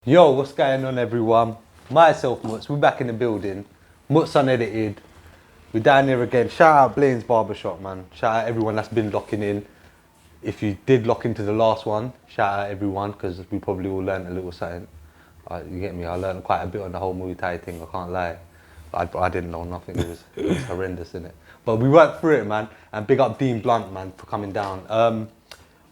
Yo, what's going on, everyone? Myself, Mutts, we're back in the building. Mutss Unedited. We're down here again. Shout out Blaine's Barbershop, man. Shout out everyone that's been locking in. If you did lock into the last one, shout out everyone, because we probably all learned a little something. You get me? I learned quite a bit on the whole Muay Thai thing, I can't lie. I didn't know nothing, it was horrendous, innit? But we worked through it, man. And big up Dean Blunt, man, for coming down.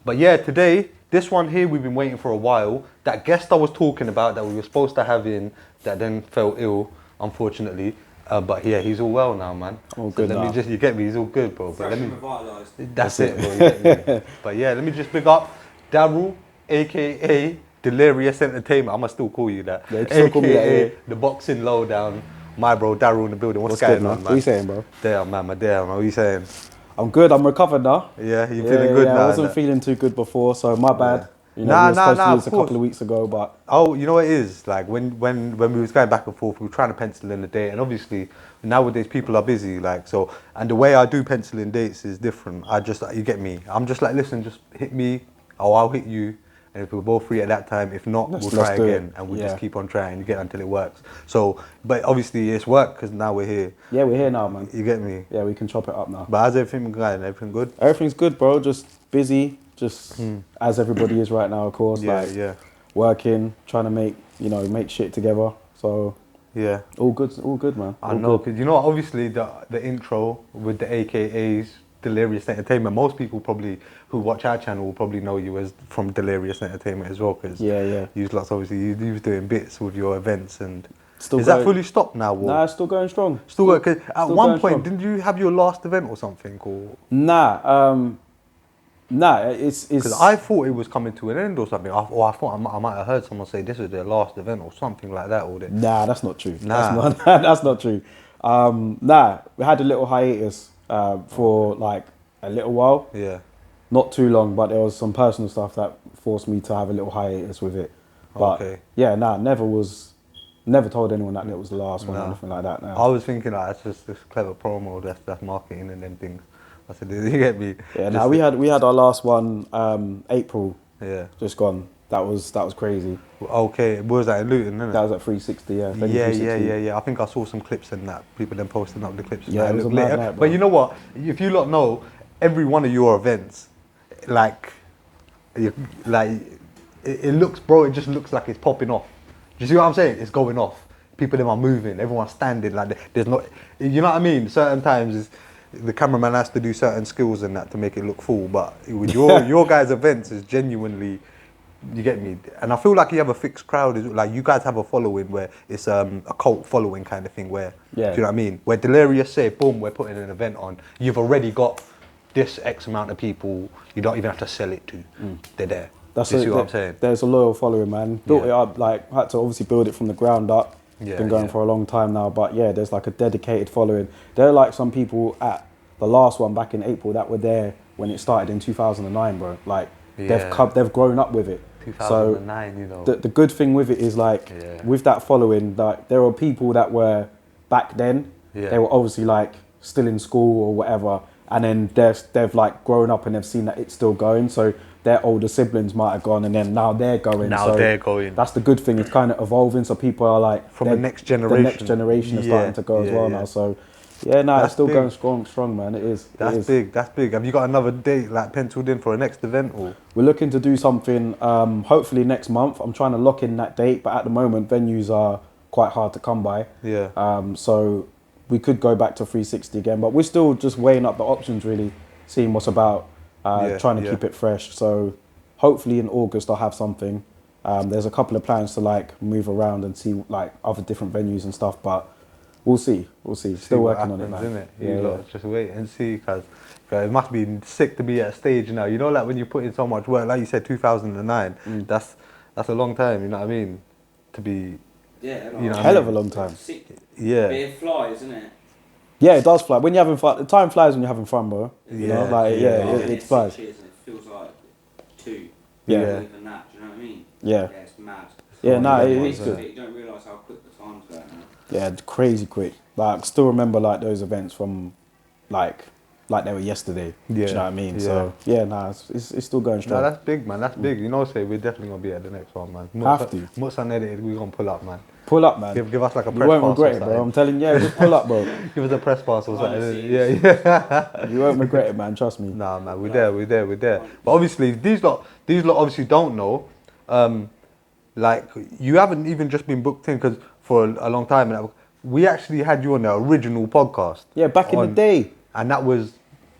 But yeah, today, this one here, we've been waiting for a while. That guest I was talking about that we were supposed to have in, that then fell ill, unfortunately. But yeah, he's all well now, man. All good now. You get me, he's all good, bro. Fresh and revitalised. That's it, bro, you get me. But yeah, let me just pick up Daryl, aka Delirious Entertainment. I'ma still call you that. Yeah, you can still call me that, AKA yeah. the boxing lowdown. My bro, Daryl in the building. What's good, going on, man? What are you saying, bro? Damn, man, what are you saying? I'm good. I'm recovered now. Yeah, you feeling good now? I wasn't feeling too good before, so my bad. You know, Nah, we were supposed to do this of a couple course. of weeks ago, but Oh, you know what it is? Like when we was going back and forth, we were trying to pencil in the date, and obviously nowadays people are busy. Like so, and the way I do pencil in dates is different. You get me? I'm just like, listen, just hit me, or I'll hit you, and if we're both free at that time, if not, we'll try do again, it. and we'll Yeah. just keep on trying, you get until it works. So, but obviously it's work because now we're here. yeah, we're here now, man. You get me? Yeah, we can chop it up now. But how's everything been going? Everything good? Everything's good, bro. Just busy, just as everybody is right now, of course. Yeah, like yeah, working, trying to make shit together. So yeah. all good, man. I All know, good. because you know, obviously the intro with the AKAs, Delirious Entertainment, most people probably who watch our channel will probably know you as from Delirious Entertainment as well, because Yeah. you lots obviously you was doing bits with your events, and Still is that going- fully stopped now? Or? Nah, it's still going strong. Still going, because at still one going point, strong. didn't you have your last event or something? Or Nah, it's because I thought it was coming to an end or something, or I thought I might have heard someone say this was their last event or something like that. Or Nah, that's not true. Nah. That's not true. Nah, we had a little hiatus for like a little while. yeah, Not too long, but there was some personal stuff that forced me to have a little hiatus with it. But Okay. yeah, nah, never told anyone that it was the last one or Nah. anything like that. I Nah. was thinking like, that's just this clever promo, that's marketing and them things. I said, you get me? Yeah, Just nah, we had our last one April Yeah. just gone. That was crazy. Okay, what was that in Luton, isn't it? That was at 360, yeah. Venue Yeah, 360. yeah. I think I saw some clips in that. People then posting up the clips. and Yeah, that. it was looked a mad lit. night, But bro. you know what? If you lot know, every one of your events, like, it looks, bro. It just looks like it's popping off. Do you see what I'm saying? It's going off. People them are moving. Everyone's standing. Like there's not. You know what I mean? Certain times the cameraman has to do certain skills and that to make it look full. But with your guys' events is genuinely. You get me? And I feel like you have a fixed crowd. Like you guys have a following where it's a cult following kind of thing where, Yeah. do you know what I mean? Where Delirious say, boom, we're putting an event on. You've already got this X amount of people. You don't even have to sell it to. They're there. Do you see what I'm saying? There's a loyal following, man. Built it up, like, had to obviously build it from the ground up. Yeah, Been going yeah. for a long time now, but yeah, there's like a dedicated following. There are like some people at the last one back in April that were there when it started in 2009, bro. Like, Yeah. they've grown up with it. 2009, you know. The good thing with it is like, Yeah. with that following, like, there are people that were back then, Yeah. they were obviously like still in school or whatever, and then they've like grown up and they've seen that it's still going, so their older siblings might have gone and then now they're going. Now so they're going. That's the good thing, it's kind of evolving, so people are like... From the next generation. The next generation is Yeah, starting to go as yeah, well yeah. now, so... Yeah, no, That's it's still big. going strong, man, it is. That's big. That's big. Have you got another date like penciled in for a next event or? We're looking to do something, hopefully next month. I'm trying to lock in that date, but at the moment, venues are quite hard to come by. Yeah. So we could go back to 360 again, but we're still just weighing up the options, really, seeing what's about, trying to keep it fresh. So hopefully in August I'll have something. There's a couple of plans to like move around and see like other different venues and stuff, but we'll see. Still working on it, man. Innit? Yeah, You lot just wait and see, because it must be sick to be at a stage now. You know, like when you put in so much work, like you said, 2009. That's a long time. You know what I mean? To be, Yeah, you know, Hell of a long time. yeah. Beer flies, isn't it? Yeah, it does fly. When you're having fun, time flies when you're having fun, bro. You know, Yeah, like, yeah. it flies. It feels like two. Yeah. Not even that, do you know what I mean? Yeah. Yeah, it's mad. Yeah, no, it It's is good. You don't realise how quick the time's going now. Yeah, crazy quick. Like, still remember like those events from like like they were yesterday. Yeah. Do you know what I mean? Yeah. So yeah, nah, it's still going No, strong. that's big, man. That's big. You know, say we're definitely gonna be at the next one, man. Have to. Mutts Unedited, we're gonna pull up, man. Pull up, man. Give us like a You press won't pass regret or it, bro. something. I'm telling you, yeah, just pull up, bro. Give us a press pass or something. Honestly, Yeah. You won't regret it, man. Trust me. Nah, man, we're there. But obviously, these lot obviously don't know. Like, you haven't even just been booked in because for a long time. And we actually had you on the original podcast. Yeah, back in the day. And that was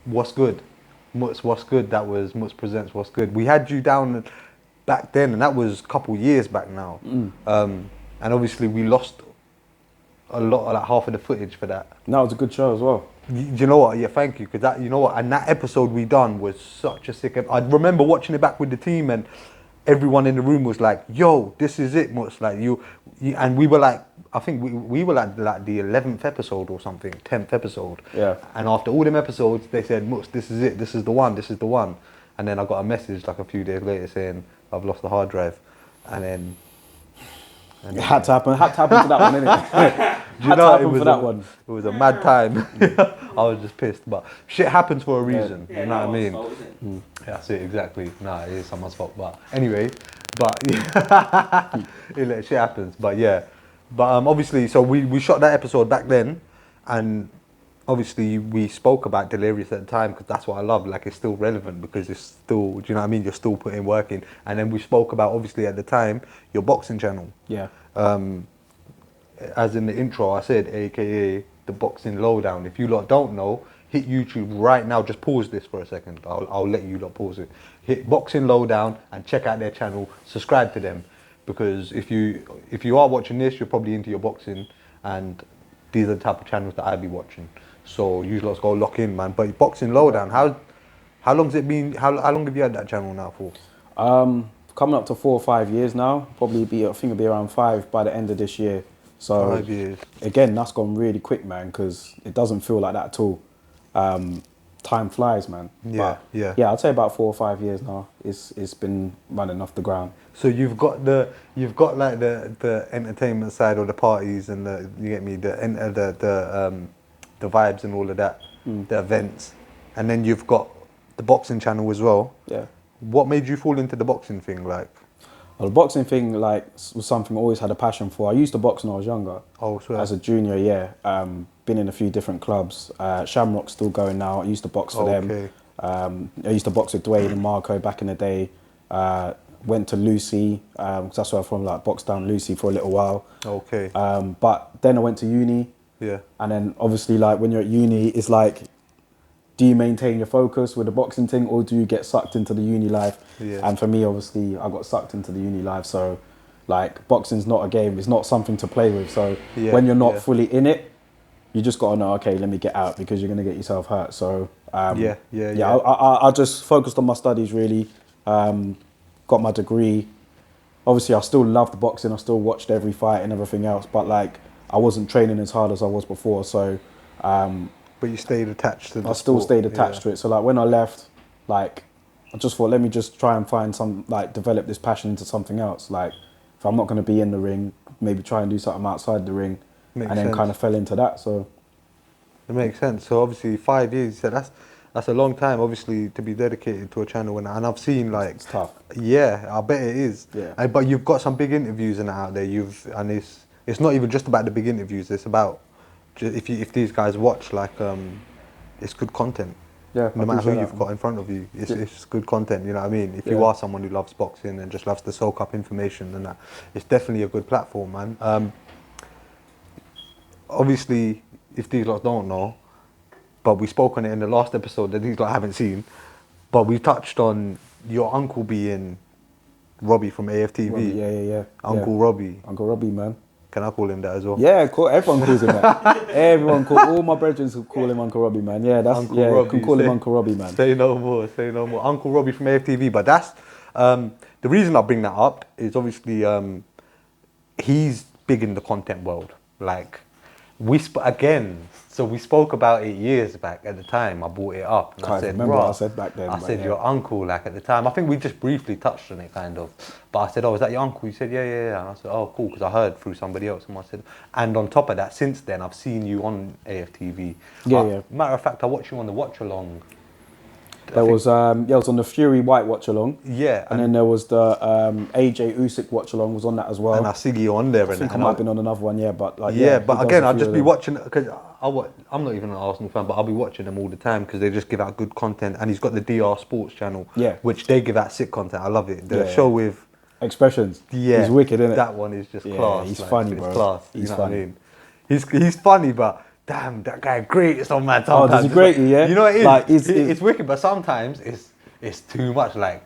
What's Good. Mutts What's Good. That was Mutts Presents What's Good. We had you down back then, and that was a couple years back now. And obviously, we lost a lot, like half of the footage for that. And that was a good show as well. You know what? Yeah, thank you. Because that, you know what? And that episode we done was such a sick. I remember watching it back with the team, and everyone in the room was like, "Yo, this is it, Mutts." Like you, and we were like, I think we were like the 11th episode or something, 10th episode. Yeah. And after all them episodes, they said, "Mutts, this is it. This is the one. This is the one." And then I got a message like a few days later saying, "I've lost the hard drive," and then. It had to happen. Had to happen to that one, innit? You Had to know, happen for that one. It was a mad time. I was just pissed, but shit happens for a reason. Yeah, You know what I mean? fault, is it? Yeah, that's it, exactly. Nah, it is someone's fault. But anyway, yeah, shit happens. But yeah, but obviously, so we shot that episode back then, and obviously we spoke about Delirious at the time because that's what I love. Like, it's still relevant because it's still, do you know what I mean? You're still putting work in. And then we spoke about, obviously at the time, your boxing channel. Yeah. As in the intro, I said, AKA the Boxing Lowdown. If you lot don't know, hit YouTube right now. Just pause this for a second. I'll let you lot pause it. Hit Boxing Lowdown and check out their channel. Subscribe to them, because if you are watching this, you're probably into your boxing, and these are the type of channels that I'd be watching. So you lot go lock in, man. But Boxing Lowdown, how long's it been? How long have you had that channel now for? Coming up to 4 or 5 years now. Probably I think it'll be around 5 by the end of this year. So 5 years. Again, that's gone really quick, man, because it doesn't feel like that at all. Time flies, man. Yeah, but yeah. I'd say about 4 or 5 years now. It's been running off the ground. So you've got like the entertainment side, or the parties, and you get me, the vibes and all of that, the events, and then you've got the boxing channel as well. Yeah. What made you fall into the boxing thing, like? Well, the boxing thing, like, was something I always had a passion for. I used to box when I was younger. Oh, swear. As a junior, yeah. Been in a few different clubs. Shamrock's still going now. I used to box for them. I used to box with Dwayne and Marco back in the day. Went to Lucy, because that's where I'm from, like, boxed down Lucy for a little while. Okay. But then I went to uni. Yeah. And then obviously, like, when you're at uni, it's like, do you maintain your focus with the boxing thing, or do you get sucked into the uni life? Yeah. And for me, obviously, I got sucked into the uni life. So, like, boxing's not a game. It's not something to play with. So when you're not fully in it, you just got to know, okay, let me get out, because you're going to get yourself hurt. So, I just focused on my studies, really. Got my degree. Obviously, I still loved the boxing. I still watched every fight and everything else. But, like, I wasn't training as hard as I was before. So... but you stayed attached to the I still sport. stayed attached to it. So, like, when I left, like, I just thought, let me just try and find develop this passion into something else. Like, if I'm not going to be in the ring, maybe try and do something outside the ring. Makes and then sense. kind of fell into that. So it makes sense. So obviously 5 years, you said that's a long time, obviously, to be dedicated to a channel. And I've seen, like, it's tough. Yeah, I bet it is. Yeah. But you've got some big interviews and out there. And it's not even just about the big interviews. It's about if these guys watch, like, it's good content. Yeah. No matter who you've got in front of you, it's good content. You know what I mean? If you are someone who loves boxing and just loves to soak up information and that, it's definitely a good platform, man. Obviously, if these lot don't know, but we spoke on it in the last episode that these lot haven't seen, but we touched on your uncle being Robbie from Aftv. Robbie, yeah. Uncle Robbie. Uncle Robbie, man. Can I call him that as well? Yeah, cool. Everyone calls him that. All my brethren call him Uncle Robbie, man. Yeah, that's Uncle Robbie, can call him Uncle Robbie, man. Say no more. Uncle Robbie from Aftv. But that's the reason I bring that up is obviously he's big in the content world. Like, So we spoke about it years back. At the time, I brought it up, and I Can't said, remember what I "Rah," said back then. I but said, yeah. "Your uncle." Like at the time, I think we just briefly touched on it, kind of. But I said, "Oh, is that your uncle?" He said, "Yeah." And I said, "Oh, cool," because I heard through somebody else. And I said, and on top of that, since then, I've seen you on AFTV. Yeah. Matter of fact, I watched you on the watch along. There was it was on the Fury White watch along. Yeah, And then there was the AJ Usyk watch along was on that as well. and I see you on there. I think I might have been on another one, yeah, but like but he again, does a I'll few just of be them. watching because I'm not even an Arsenal fan, but I'll be watching them all the time because they just give out good content. And he's got the DR Sports channel, which they give out sick content. I love it. The show with Expressions. He's wicked, isn't it? That one is just class. He's like, funny, it's bro. Class. He's you know funny. What I mean? He's funny, but damn, that guy grates on man. Oh, Sometimes does he grate you? Yeah. You know what it is? Like, it's wicked, but sometimes it's too much. Like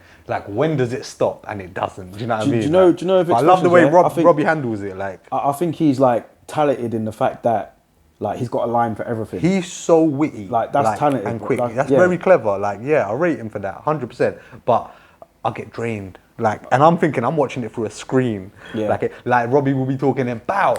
when does it stop? And it doesn't. Do you know what I mean? Do you know if I love the way Expressions, yeah? Robbie handles it. Like I think he's like talented in the fact that like he's got a line for everything. he's so witty. Like, that's talented, and bro. quick. That's- That's yeah. very clever. Like I rate him for that 100%. But I get drained. Like, and I'm thinking I'm watching it through a screen. Yeah. Like Robbie will be talking and bow.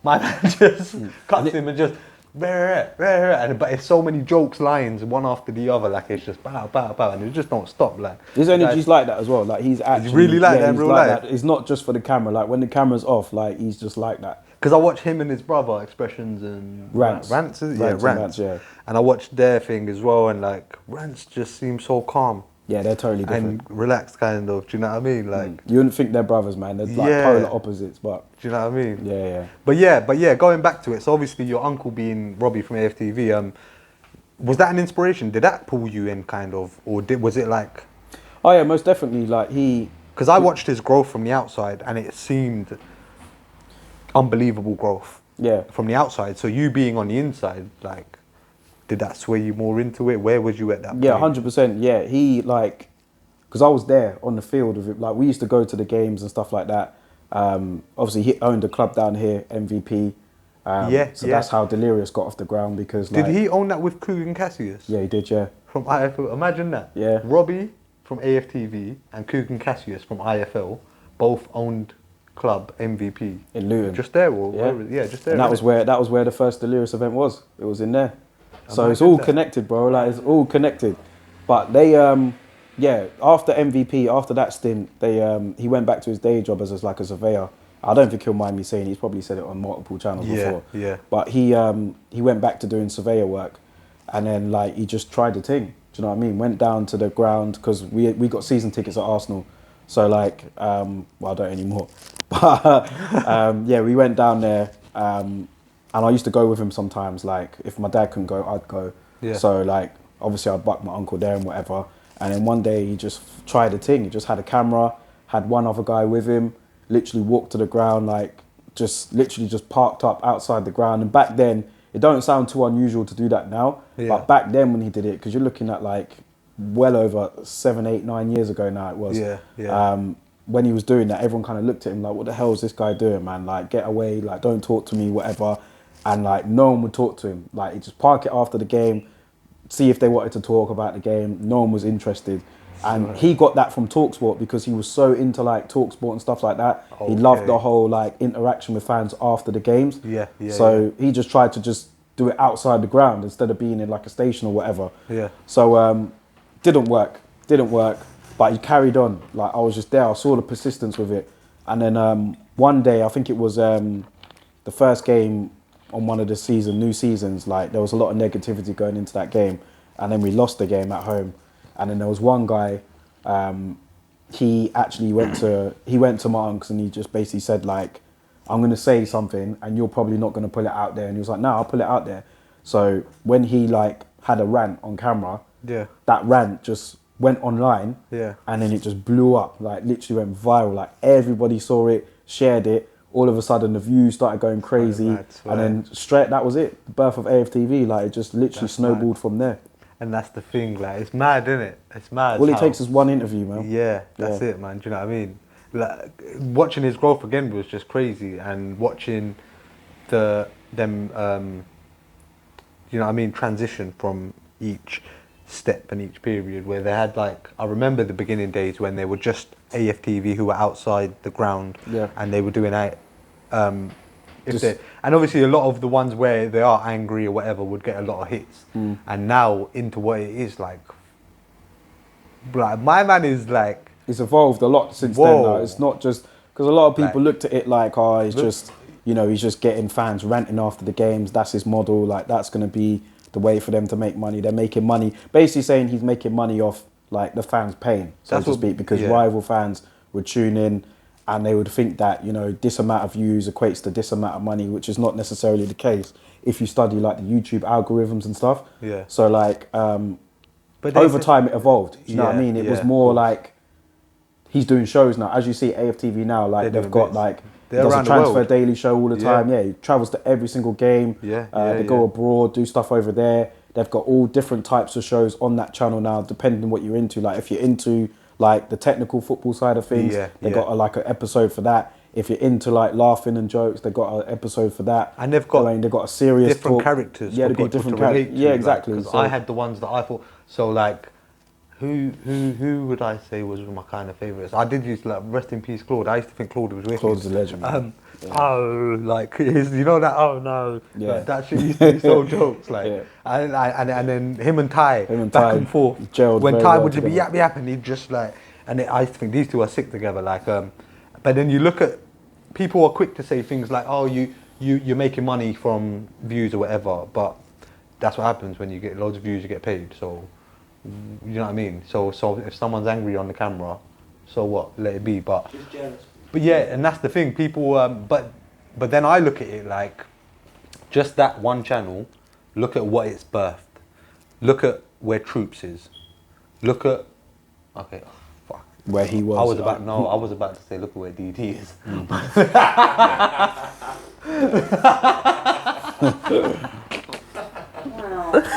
My man just cuts him and just but it's so many jokes, lines, one after the other. Like it's just bow, and it just don't stop. Like his energy's like that as well. Like he's actually really like that in he's real like life? that. It's not just for the camera. Like when the camera's off, like he's just like that. because I watch him and his brother Expressions and Rants. Rants, is it? Rants Yeah, and Rants. Rants, yeah. And I watched their thing as well, and like Rants just seems so calm. Yeah, they're totally different. And relaxed, kind of. Do you know what I mean? Like, You wouldn't think they're brothers, man. They're like Yeah. polar opposites, but do you know what I mean? yeah. But yeah, going back to it. So obviously, your uncle being Robbie from AFTV, was that an inspiration? Did that pull you in, kind of, or was it like? Oh yeah, most definitely. Like Because I watched his growth from the outside, and it seemed unbelievable growth. Yeah. From the outside. So you being on the inside, like, did that sway you more into it? Where was you at that point? Yeah, 100%. Yeah, he like, because I was there on the field with it. Like we used to go to the games and stuff like that. Obviously, he owned a club down here, MVP. So that's how Delirious got off the ground because. Did like, he own that with Coog and Cassius? Yeah, he did. Yeah. From IFL. Imagine that. Yeah. Robbie from AFTV and Coog and Cassius from IFL both owned club MVP In Luton. Just there, or Yeah. just there. And that was where the first Delirious event was. It was in there. So it's all connected, bro. Like it's all connected. But they after MVP, after that stint, he went back to his day job as like a surveyor. I don't think he'll mind me saying, he's probably said it on multiple channels before. Yeah. But he went back to doing surveyor work, and then like he just tried the thing. Do you know what I mean? Went down to the ground because we got season tickets at Arsenal. So like, well, I don't anymore. But we went down there, and I used to go with him sometimes. Like if my dad couldn't go, I'd go. Yeah. So like, obviously I'd buck my uncle there and whatever. And then one day he just tried a thing. He just had a camera, had one other guy with him, literally walked to the ground, like just parked up outside the ground. And back then, it don't sound too unusual to do that now. Yeah. But back then when he did it, because you're looking at like well over 7, 8, 9 years ago now it was. Yeah. When he was doing that, everyone kind of looked at him like, what the hell is this guy doing, man? Like, get away, like, don't talk to me, whatever. And like, no one would talk to him. Like, he'd just park it after the game, see if they wanted to talk about the game. No one was interested. And he got that from TalkSport because he was so into like TalkSport and stuff like that. Okay. He loved the whole like interaction with fans after the games. So he just tried to just do it outside the ground instead of being in like a station or whatever. Yeah. So didn't work. But he carried on. Like I was just there. I saw the persistence with it. And then one day, I think it was the first game on one of the new seasons. Like there was a lot of negativity going into that game, and then we lost the game at home. And then there was one guy. He actually went to my uncle's and he just basically said like, "I'm going to say something, and you're probably not going to pull it out there." And he was like, "No, I'll pull it out there." So when he like had a rant on camera, that rant just went online, and then it just blew up, like literally went viral. Like everybody saw it, shared it. All of a sudden, the views started going crazy, and then that was it. The birth of AFTV, like it just literally snowballed from there. And that's the thing, like it's mad, isn't it? It's mad. All it takes is one interview, man. Yeah, that's it, man. Do you know what I mean? Like watching his growth again was just crazy, and watching them, you know what I mean, transition from each step and each period where they had like, I remember the beginning days when they were just AFTV who were outside the ground, and they were doing And obviously a lot of the ones where they are angry or whatever would get a lot of hits. And now into what it is like my man is like, it's evolved a lot since then. Like, it's not just because a lot of people looked at it like, oh, he's just, you know, he's just getting fans ranting after the games. That's his model. Like, that's going to be the way for them to make money. They're making money, basically saying he's making money off like the fans' pain, so to speak, because rival fans would tune in and they would think that, you know, this amount of views equates to this amount of money, which is not necessarily the case if you study like the YouTube algorithms and stuff. Yeah. So like, but over time it evolved. Do you know what I mean? It was more cool. like he's doing shows now. As you see Aftv now, like they've got like They're does a around the transfer world. daily show all the time. Yeah, he travels to every single game. They go abroad, do stuff over there. They've got all different types of shows on that channel now, depending on what you're into. Like if you're into like the technical football side of things, they got like an episode for that. If you're into like laughing and jokes, they got an episode for that. And they've got a serious different characters. Yeah, for they've got different to relate characters. to, Yeah, exactly. Because So I had the ones that I thought. So like, who would I say was my kind of favourites? I did use like rest in peace Claude. I used to think Claude was wicked. Claude's a legend. Man. Oh, like his, you know that? Oh no, yeah, like, that shit used to be so jokes. Like, and then him and Ty, back and forth. When Ty would just be yap, and he'd just like, and I used to think these two are sick together. Like, but then you look at people are quick to say things like, oh, you're making money from views or whatever, but that's what happens when you get loads of views, you get paid. So, you know what I mean? So if someone's angry on the camera, so what? Let it be. But Just jealous. But yeah, and that's the thing. People, but then I look at it like, just that one channel. Look at what it's birthed. Look at where Troops is. Look at, okay, oh, fuck. Where he was. I was about to say, look at where DT is.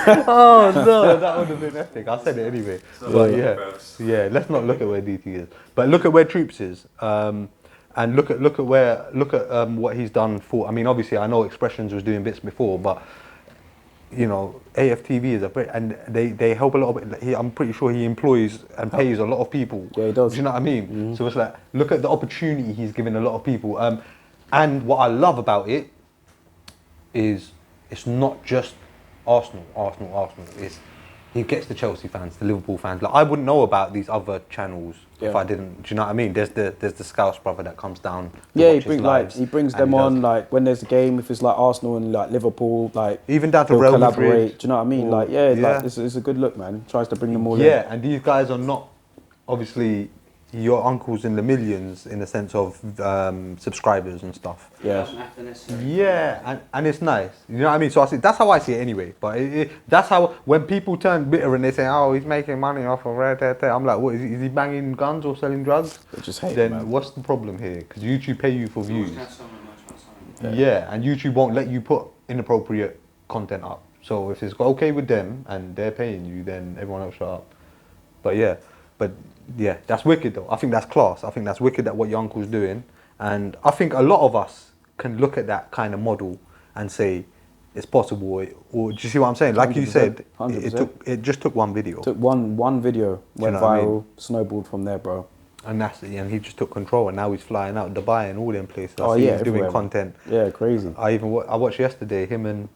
Oh no, that would have been epic. I said it anyway. But yeah, let's not look at where DT is, but look at where Troops is, and look at what he's done for. I mean, obviously, I know Expressions was doing bits before, but you know, Aftv is and they help a lot of it. I'm pretty sure he employs and pays a lot of people. Yeah, he does. Do you know what I mean? Mm-hmm. So it's like, look at the opportunity he's given a lot of people. And what I love about it is it's not just Arsenal. He gets the Chelsea fans, the Liverpool fans. Like, I wouldn't know about these other channels if I didn't. Do you know what I mean? There's the Scouse brother that comes down. Yeah, he brings them on like when there's a game. If it's like Arsenal and like Liverpool, like even down to Real Madrid. Collaborate. Do you know what I mean? Like like it's a good look, man. Tries to bring them all in. Yeah, and these guys are not obviously your uncles in the millions in the sense of subscribers and stuff. Yeah. Yeah, and it's nice. You know what I mean? So that's how I see it anyway. But that's how, when people turn bitter and they say, oh, he's making money off of red, I'm like, what, is he banging guns or selling drugs? They just hate then him, man. What's the problem here? Because YouTube pay you for views. Yeah, and YouTube won't let you put inappropriate content up. So if it's okay with them and they're paying you, then everyone else shut up. But yeah, that's wicked though. I think that's class. I think that's wicked that what your uncle's doing. And I think a lot of us can look at that kind of model and say it's possible. Or do you see what I'm saying? Like 100%, you said, it just took one video. Took one video, went viral, snowballed from there, bro. And he just took control, and now he's flying out Dubai and all them places. He's doing content. Yeah, crazy. I watched yesterday, him and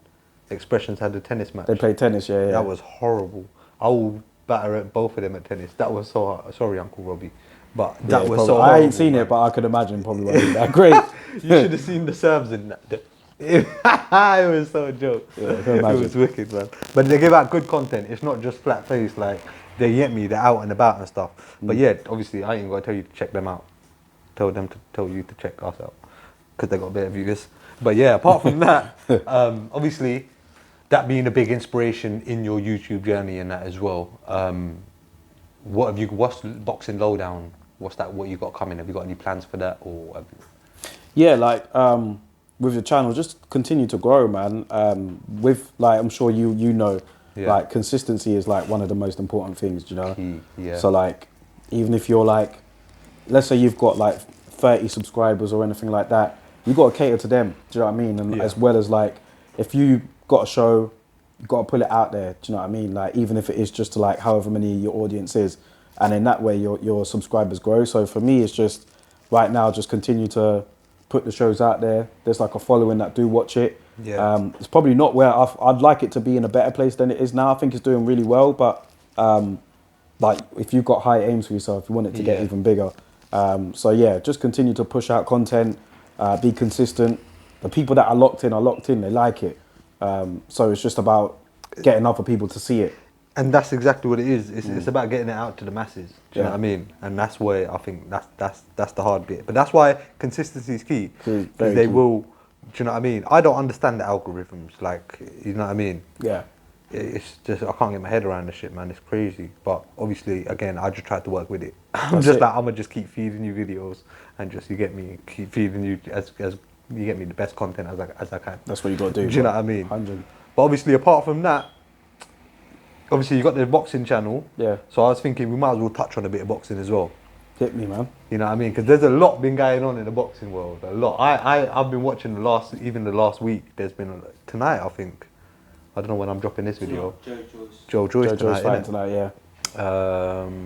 Expressions had a tennis match. They played tennis, yeah. That was horrible. I will batter at both of them at tennis. That was so hard. Sorry, Uncle Robbie. But that was so horrible. I ain't seen it, but I could imagine probably wasn't that great. You should have seen the serves in that. It was so a joke. Yeah, it was wicked, man. But they give out good content. It's not just flat face, like, they get me, they're out and about and stuff. But yeah, obviously, I ain't got to tell you to check them out. Tell them to tell you to check us out. Because they got better viewers. But yeah, apart from that, obviously, that being a big inspiration in your YouTube journey and that as well. What's Boxing Lowdown? What you got coming? Have you got any plans for that? Or yeah, like with the channel, just continue to grow, man. With like, I'm sure you know, like consistency is like one of the most important things, do you know? Key, yeah. So like, even if you're like, let's say you've got like 30 subscribers or anything like that, you got to cater to them. Do you know what I mean? And as well as like, if you got a show, you got to put it out there. Do you know what I mean? Like, even if it is just to like however many your audience is, and in that way your subscribers grow. So for me, it's just right now, just continue to put the shows out there. There's like a following that do watch it. Yeah. It's probably not where I'd like it to be in a better place than it is now. I think it's doing really well, but like if you've got high aims for yourself, you want it to get even bigger. So yeah, just continue to push out content, be consistent. The people that are locked in, they like it. So it's just about getting other people to see it. And that's exactly what it is. It's about getting it out to the masses. Do you know what I mean? And that's where I think that's the hard bit. But that's why consistency is key. Because they will. Do you know what I mean? I don't understand the algorithms. Like, you know what I mean? Yeah. It's just I can't get my head around the shit, man. It's crazy. But obviously, again, I just try to work with it. I'm gonna just keep feeding you videos, and just keep feeding you as you get me the best content as I can. That's what you got to do. Do you know what I mean? 100. But obviously, apart from that, obviously you got the boxing channel. Yeah. So I was thinking we might as well touch on a bit of boxing as well. Hit me, man. You know what I mean? Because there's a lot been going on in the boxing world. A lot. I've been watching the last week. There's been tonight. I think. I don't know when I'm dropping this video. Joe Joyce tonight. Fighting tonight, yeah.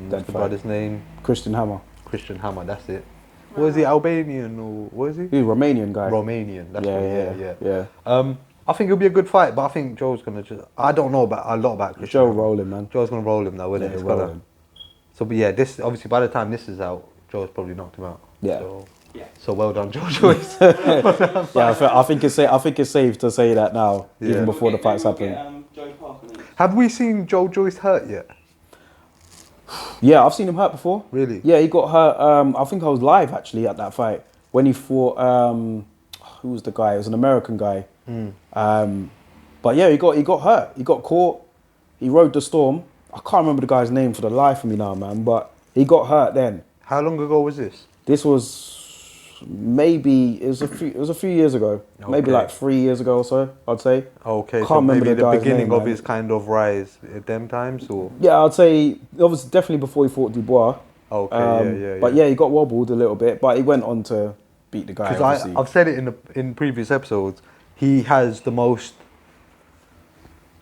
What's the brother's name? Christian Hammer. That's it. What is he? Albanian or what is he? He's a Romanian guy. Romanian. That's yeah. I think it'll be a good fight, but I think Joe's gonna just. I don't know a lot about Christian. Joe rolling, man. Joe's gonna roll him now, isn't it? Rolling. So, but yeah, this obviously by the time this is out, Joe's probably knocked him out. Yeah. So well done, Joe Joyce. I think it's safe to say that now, even before the fight's happening. Have we seen Joe Joyce hurt yet? Yeah, I've seen him hurt before. Really? Yeah, he got hurt. I think I was live actually at that fight when he fought. Who was the guy? It was an American guy. But yeah, he got hurt. He got caught. He rode the storm. I can't remember the guy's name for the life of me now, man. But he got hurt then. How long ago was this? This was maybe it was a few years ago. Okay. Maybe like 3 years ago or so, I'd say. Okay, can't so remember maybe the beginning name, of his kind of rise at them times, or yeah, I'd say it was definitely before he fought Dubois. Okay, But yeah, he got wobbled a little bit, but he went on to beat the guy. Because I've said it in previous episodes. He has the most.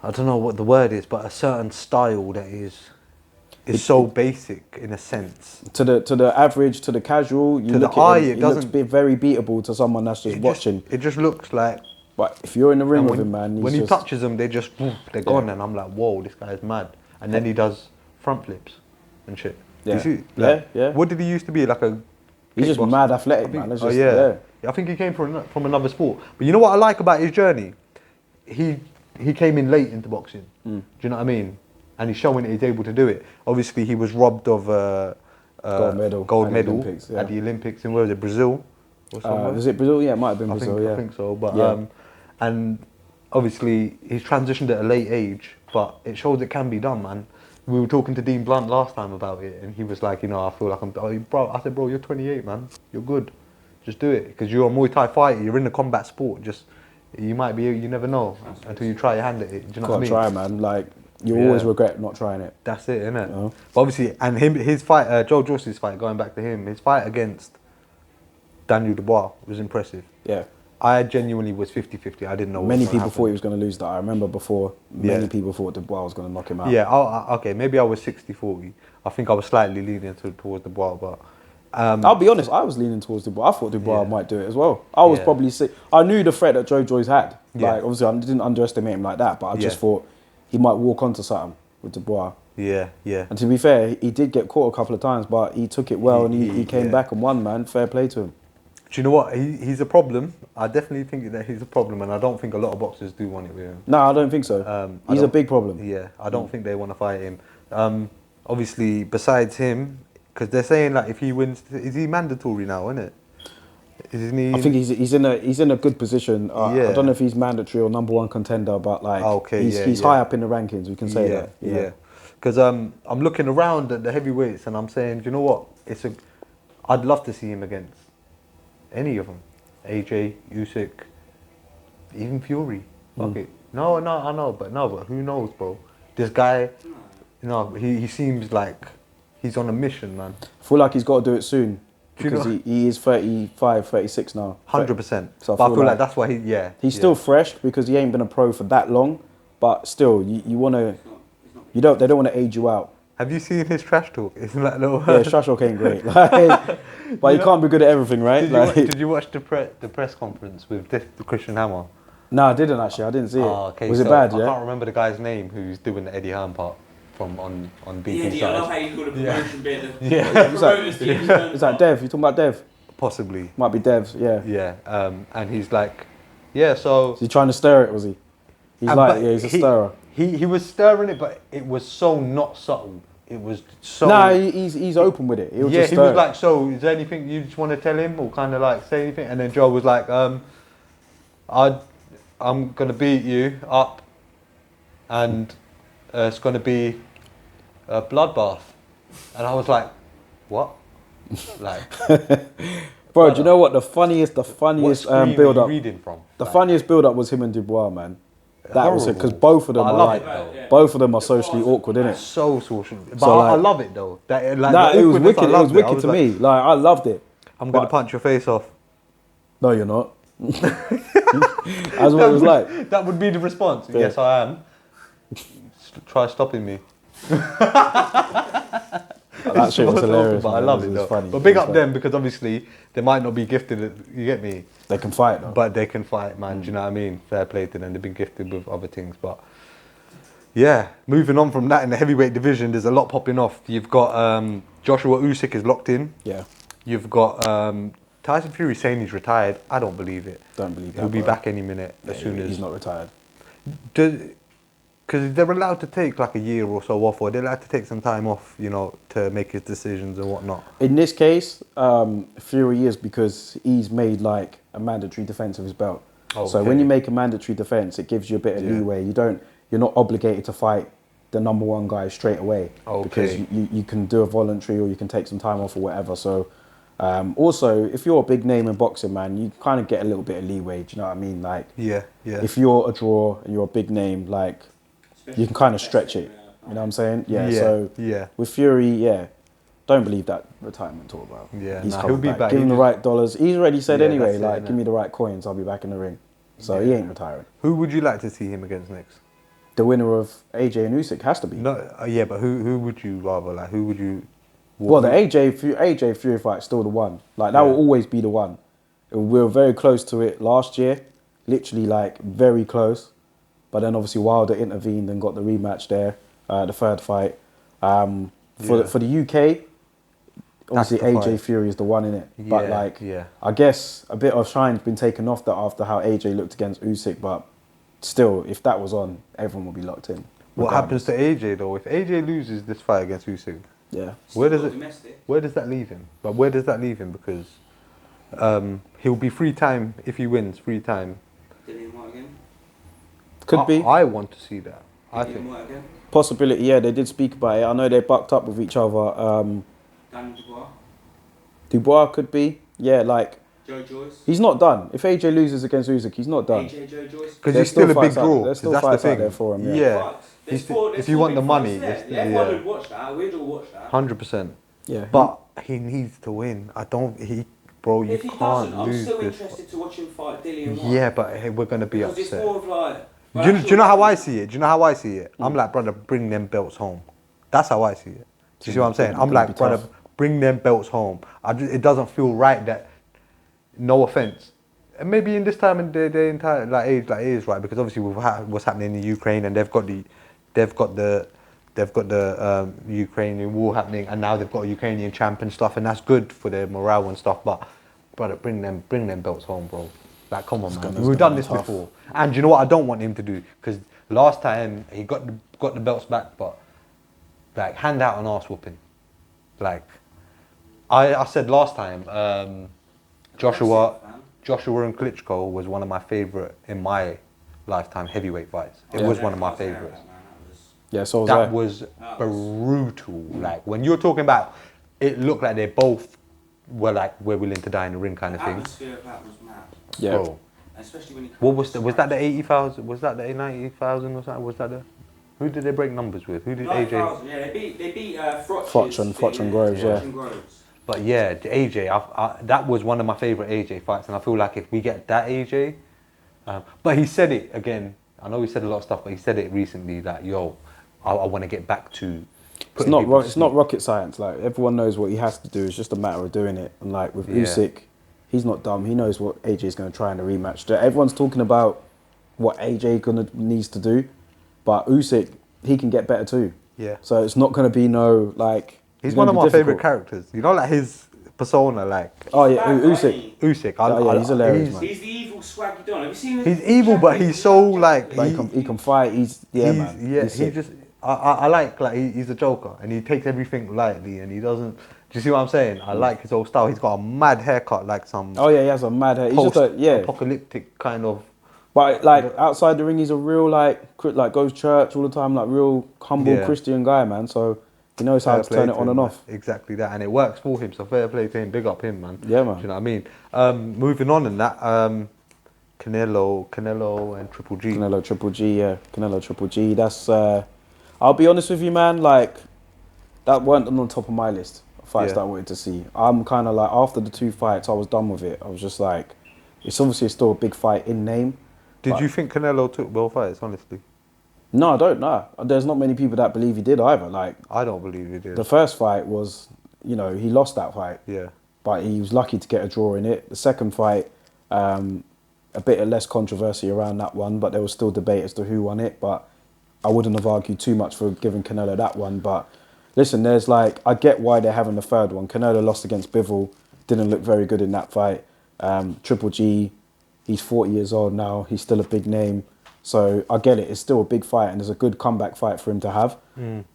I don't know what the word is, but a certain style that is so basic in a sense. To the average, to the casual, to the eye, it looks very beatable to someone that's just watching. It just looks like. But if you're in the ring with him, man, when he touches them, they're gone, and I'm like, whoa, this guy's mad. And then he does front flips and shit. Yeah. You see, like, yeah. What did he used to be like a? He's just mad athletic, man. It's just, I think he came from another sport. But you know what I like about his journey? He came in late into boxing. Do you know what I mean? And he's showing that he's able to do it. Obviously, he was robbed of gold medal at the Olympics in where was it, Brazil? Was it Brazil? Yeah, it might have been Brazil. I think so. But and obviously he's transitioned at a late age, but it shows it can be done, man. We were talking to Dean Blunt last time about it, and he was like, you know, I feel like bro. I said, bro, you're 28, man. You're good. Just do it, because you're a Muay Thai fighter. You're in the combat sport. You might be. You never know until you try your hand at it. Do you know what I mean? Try, man. Like you always regret not trying it. That's it, innit? But obviously, and his fight, Joe Joyce's fight. Going back to him, his fight against Daniel Dubois was impressive. Yeah. I genuinely was 50-50. I didn't know. Many people thought he was going to lose that. I remember before. Many people thought Dubois was going to knock him out. Yeah. Okay. Maybe I was 60-40. I think I was slightly leaning towards Dubois, but. I'll be honest, I was leaning towards Dubois. I thought Dubois might do it as well. I was probably sick. I knew the threat that Joe Joyce had. Like, obviously, I didn't underestimate him like that, but I just thought he might walk onto something with Dubois. Yeah. And to be fair, he did get caught a couple of times, but he took it well and he came back and won, man. Fair play to him. Do you know what? He's a problem. I definitely think that he's a problem, and I don't think a lot of boxers do want it with him. No, I don't think so. He's a big problem. Yeah, I don't think they want to fight him. Obviously, besides him, because they're saying like if he wins, is he mandatory now? Isn't it? Isn't he? I think he's in a good position. I don't know if he's mandatory or number one contender, but like he's high up in the rankings. We can say that. Yeah. Because I'm looking around at the heavyweights and I'm saying, do you know what? I'd love to see him against any of them. AJ, Usyk, even Fury. Fuck it. No, I know, but who knows, bro? This guy, he seems like he's on a mission, man. I feel like he's got to do it soon because he is 35, 36 now. 100%. So I feel like that's why he's still fresh because he ain't been a pro for that long, but still, you want to. They don't want to age you out. Have you seen his trash talk? Isn't that little? Yeah, trash talk ain't great. Like, but you can't be good at everything, right? Did you watch the press conference with Christian Hammer? No, I didn't actually. I didn't see it. Okay, Was it bad? I Yeah. can't remember the guy's name who's doing the Eddie Hearn part from on BT Yeah, I love side. how you call the promotion bit. Yeah. Is that Dev? You talking about Dev? Possibly. Might be Dev's. Yeah. Yeah. And he's like, yeah. So. Was he trying to stir it? Was he? He's like, yeah, he's a stirrer. He was stirring it, but it was so not subtle. It was so. Nah, he's open with it. He'll just he stir was it. like, so is there anything you just want to tell him, or kind of like say anything? And then Joe was like, I'm gonna beat you up, and it's gonna be a bloodbath. And I was like, what? Like, bro, do you know what the funniest build up? Reading from The funniest build up was him and Dubois, man. That was it, because horrible. both of them But I are love like, it, though. both of them are socially awkward, innit? So social. But So, I like- love it though. That, like, Nah, the it was awkwardness, wicked. I It was loved I wicked was to like, me. Like, I loved it. I'm gonna But- punch your face off. No, you're not. That's what it was like. That would be the response. Yeah. Yes, I am. Try stopping me. That shit was hilarious. But I man. love it was though. funny. But big It was up funny. them, because obviously they might not be gifted. You get me? They can fight though. But they can fight, man. Do you know what I mean? Fair play to them. They've been gifted with other things. But yeah, moving on from that, in the heavyweight division, there's a lot popping off. You've got Joshua Usyk is locked in. Yeah, You've got Tyson Fury saying he's retired. I don't believe it. don't believe that. He'll be bro. back any minute as Yeah, soon as. he's not retired. Because they're allowed to take like a year or so off, or they're allowed to take some time off, you know, to make his decisions and whatnot. In this case, Fury is, because he's made like a mandatory defense of his belt. So when Okay. you make a mandatory defense, it gives you a bit of leeway. You're not obligated to fight the number one guy straight away, because you can do a voluntary, or you can take some time off or whatever. So also, if you're a big name in boxing, man, you kind of get a little bit of leeway. Do you know what I mean? Like, Yeah. if you're a draw and you're a big name, like, you can kind of stretch it. You know what I'm saying? Yeah. So with Fury, don't believe that retirement talk, bro. Yeah, he's nah, coming he'll be back. Give him the right dollars. He's already said Yeah, anyway, that's it, like, innit? give me the right coins, I'll be back in the ring. So he ain't retiring. Who would you like to see him against next? The winner of AJ and Usyk has to be. No, yeah, but who would you rather like? Who would you? Well, the AJ Fury fight's still the one. Like, that will always be the one. We were very close to it last year, literally like very close. But then obviously Wilder intervened and got the rematch there, the third fight. For the UK, obviously the AJ fight. Fury is the one in it. But Yeah, like, yeah. I guess a bit of shine's been taken off that after how AJ looked against Usyk. But still, if that was on, everyone would be locked in. What happens to AJ though? If AJ loses this fight against Usyk, Yeah. where does Domestic. where does that leave him? But where does that leave him? Because he'll be free time if he wins. Free time. Dillian White again. Could be. I want to see that. I Dillian think. White again. Possibility, yeah, they did speak about it. I know they bucked up with each other. Daniel Dubois. Dubois could be. Yeah, like, Joe Joyce. he's not done. If AJ loses against Usyk, he's not done. AJ Joe Joyce. Because There's he's still a still big fights out- draw. there's still That's the fights out thing. there for him, yeah. Yeah. There's He's- four- there's if you four want the big money, fights it's- there. Everyone yeah. would watch that. We'd all watch that. 100%. Yeah. But he needs to win. Bro, you If he can't doesn't, I'm lose still this. interested to watch him fight Dillian White. Yeah, but hey, we're gonna be because it's upset. more of like. Do you know how I see it? Do you know how I see it? I'm like, brother, bring them belts home. That's how I see it. Do you see what I'm saying? I'm It'll like, be brother, tough. bring them belts home. It doesn't feel right that, no offense, and maybe in this time in the entire like age, like it is right, because obviously with what's happening in Ukraine, and they've got the Ukrainian war happening, and now they've got a Ukrainian champ and stuff, and that's good for their morale and stuff. But brother, bring them belts home, bro. Like, come on, man. We've done this before. And you know what I don't want him to do? Because last time he got the belts back, but like, hand out an arse whooping. Like, I said last time, Joshua and Klitschko was one of my favourite in my lifetime heavyweight fights. It was one of my favourites. Yeah, so That was brutal. Like, when you're talking about, it looked like they both were like, we're willing to die in the ring kind of The thing. atmosphere of that was mad. Yeah. Bro, Especially when he what was that the 80,000? Was that the 90,000 or something? Was that the? Who did they break numbers with? Who did AJ? 90,000, yeah, they beat Froch and Groves, yeah. But yeah, the AJ, that was one of my favourite AJ fights, and I feel like if we get that AJ, but he said it again. I know he said a lot of stuff, but he said it recently that, yo, I want to get back to putting people to It's not sleep. rocket science. Like everyone knows what he has to do. It's just a matter of doing it. And like with Yeah. Usyk, he's not dumb. He knows what AJ is going to try in the rematch. Everyone's talking about what AJ needs to do, but Usyk, he can get better too. Yeah. So it's not going to be no like. He's it's one gonna of be my difficult. favourite characters. You know, like his persona, like Oh yeah, Bad guy, Usyk. Usyk. He's hilarious, man. He's the evil swaggy don. Have you seen him? He's evil, but he's so like But he can fight. Man. Yeah, He's he sick. just I like he's a joker and he takes everything lightly and he doesn't. Do you see what I'm saying? I like his whole style. He's got a mad haircut, like some Oh yeah, he has a mad hair. He's just apocalyptic kind of. But like outside the ring, he's a real like goes to church all the time, like real humble Yeah. Christian guy, man. So he knows how Fair to play turn it to on him, and man. off. Exactly that, and it works for him. So fair play to him. Big up him, man. Yeah, man. Do you know what I mean? Moving on in that, Canelo and Triple G. Canelo Triple G, yeah. Canelo Triple G. That's. I'll be honest with you, man. Like that weren't on the top of my list of fights Yeah. that I wanted to see. I'm kind of like after the 2 fights, I was done with it. I was just like, it's obviously still a big fight in name. Did but- you think Canelo took both fights? Honestly, No, I don't know. There's not many people that believe he did either. Like I don't believe he did. the first fight was, he lost that fight. Yeah. But he was lucky to get a draw in it. The second fight, a bit of less controversy around that one, but there was still debate as to who won it. But I wouldn't have argued too much for giving Canelo that one. But listen, I get why they're having the third one. Canelo lost against Bivol, didn't look very good in that fight. Triple G, he's 40 years old now. He's still a big name. So I get it. It's still a big fight and it's a good comeback fight for him to have.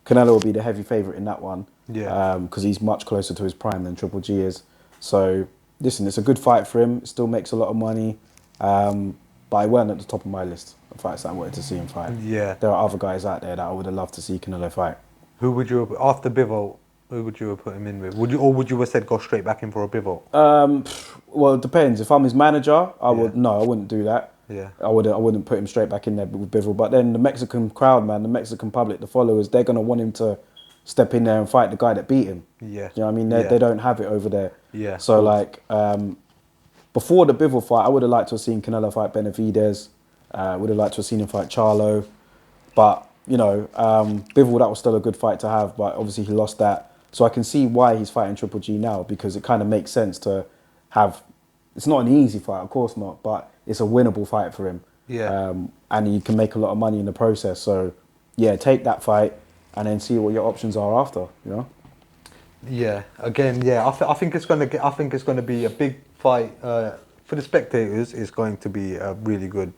Canelo will be the heavy favourite in that one. Yeah. Because he's much closer to his prime than Triple G is. So listen, it's a good fight for him. It still makes a lot of money. But it weren't at the top of my list of fights that I wanted to see him fight. Yeah. There are other guys out there that I would have loved to see Canelo fight. Who would you have, after Bivol? Who would you have put him in with? Would you have said go straight back in for a Bivol? Well, it depends. If I'm his manager, I wouldn't do that. Yeah. I wouldn't put him straight back in there with Bivol. But then the Mexican crowd, man, the Mexican public, the followers, they're gonna want him to step in there and fight the guy that beat him. Yeah. You know what I mean? They don't have it over there. Yeah. So like, before the Bivol fight, I would have liked to have seen Canelo fight Benavidez. Would have liked to have seen him fight Charlo. But Bivol, that was still a good fight to have. But obviously he lost that. So I can see why he's fighting Triple G now, because it kind of makes sense to have. It's not an easy fight, of course not, but it's a winnable fight for him. Yeah. And he can make a lot of money in the process. So yeah, take that fight and then see what your options are after. Yeah. Again, yeah. I think it's gonna be a big fight for the spectators. It's going to be a really good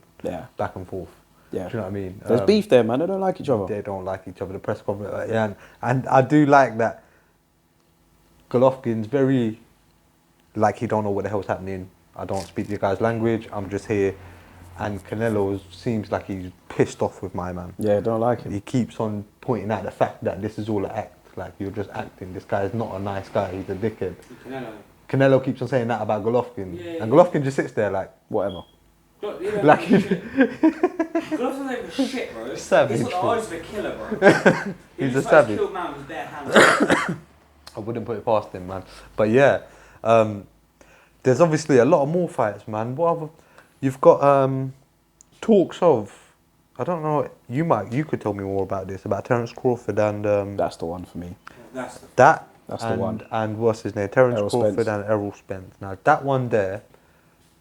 back and forth. Yeah. Do you know what I mean? There's beef there, man. They don't like each other. They don't like each other. The press conference, and I do like that. Golovkin's very like he don't know what the hell's happening. I don't speak the guy's language. I'm just here, and Canelo seems like he's pissed off with my man. Yeah, don't like him. He keeps on pointing out the fact that this is all an act. Like you're just acting. This guy is not a nice guy. He's a dickhead. Canelo keeps on saying that about Golovkin, and Golovkin just sits there like whatever. Like Golovkin's not even shit, bro. Savage, He's got the bro. eyes of a killer, bro. He's a savage. Killed man with bare hands. I wouldn't put it past him, man. But yeah, there's obviously a lot of more fights, man. What other? You've got talks of. I don't know. You could tell me more about this, about Terence Crawford and That's the one for me. That's the one. And what's his name? Terence Errol Crawford Spence. and Errol Spence. Now that one there,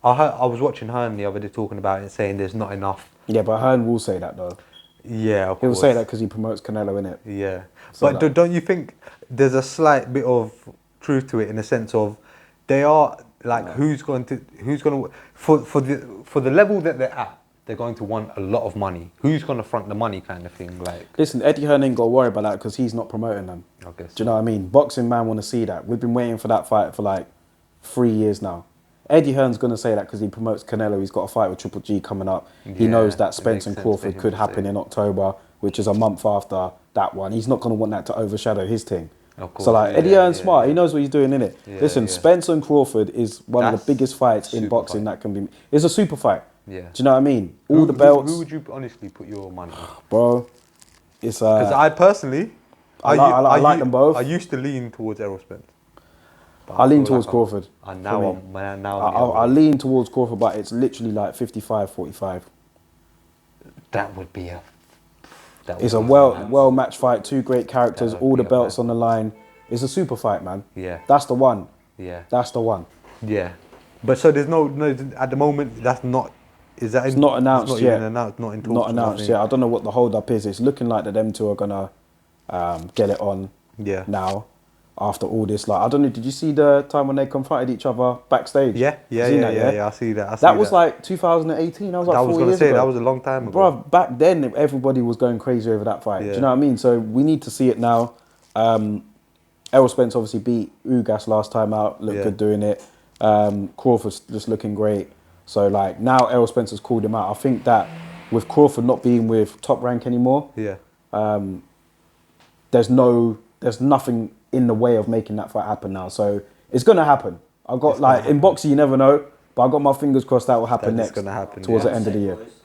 I was watching Hearn the other day talking about it, saying there's not enough. Yeah, but Hearn will say that though. Yeah, of He'll course. say that because he promotes Canelo, innit? Yeah, So but that- don't you think there's a slight bit of truth to it in the sense of they are like who's going to for the level that they're at, they're going to want a lot of money. Who's going to front the money, kind of thing? Like, Listen, Eddie Hearn ain't got to worry about that because he's not promoting them. I guess. Do you know what I mean? Boxing man want to see that. We've been waiting for that fight for like 3 years now. Eddie Hearn's going to say that because he promotes Canelo. He's got a fight with Triple G coming up. He Yeah, knows that it Spence makes and sense for Crawford him could to happen say. in October, which is a month after that one. He's not going to want that to overshadow his thing. Of course, So like Eddie yeah, Hearn's yeah, smart. yeah. He knows what he's doing, innit? Yeah, Listen, yeah. Spence and Crawford is one of That's the biggest fights in super boxing fight. that can be. It's a super fight. Yeah. Do you know what I mean? All the belts, Who would you honestly put your money on? bro. It's Because I personally, I like them both. I used to lean towards Errol Spence. But I lean feel towards like Crawford. And for now me. I'm now I lean towards Crawford, but it's literally like 55-45. that would be a It's a well matched fight. Two great characters, all the belts on the line. It's a super fight, man. Yeah. That's the one. Yeah. That's the one. Yeah. But so there's no at the moment. That's not. Is that? It's not announced it's not yet. Even announced. Not in talks. Not announced yet. I don't know what the hold up is. It's looking like that them two are gonna get it on. Yeah. Now, after all this, like I don't know. Did you see the time when they confronted each other backstage? Yeah. You seen that, I see that. That was like 2018. That was like 4 years ago. That was a long time ago. Bro, back then everybody was going crazy over that fight. Yeah. Do you know what I mean? So we need to see it now. Errol Spence obviously beat Ugas last time out. Looked good doing it. Crawford's just looking great. So like now Errol Spencer's called him out. I think that with Crawford not being with Top Rank anymore, there's nothing in the way of making that fight happen now. So it's gonna happen. I've got in boxing you never know, but I've got my fingers crossed that will happen next. Gonna happen, towards the end of the year.